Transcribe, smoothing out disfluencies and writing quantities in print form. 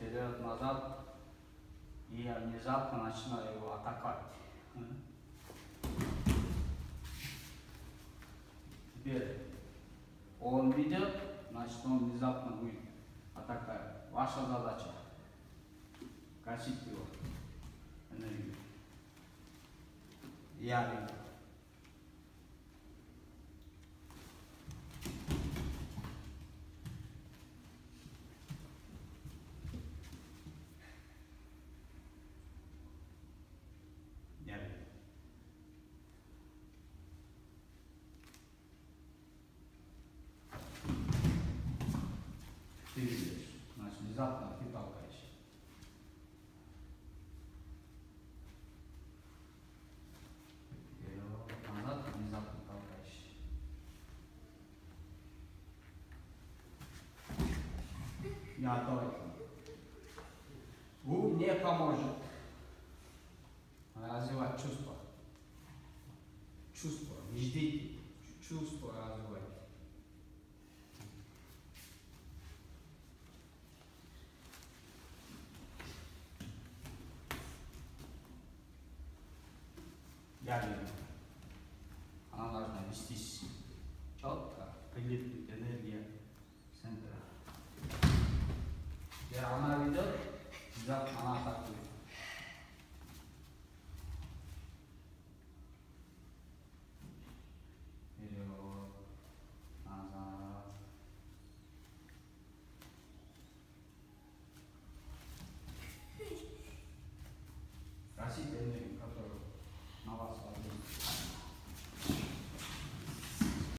вперед, назад. И я внезапно начинаю его атаковать. Теперь он видит, значит он внезапно будет атаковать. Ваша задача гасить его энергию. Я вижу. Я вижу. Ты видишь, значит внезапно ты толкаешь. Назад, внезапно толкаешь. Я только. Вы мне поможет развивать чувства. Чувства. Не ждите. Чувства развивайте. Я вижу. Она должна вестись четко, прилипнуть энергия центра. Теперь она ведет, она атакует. Вперед, назад. Гасите энергию, которую на вас возьмет.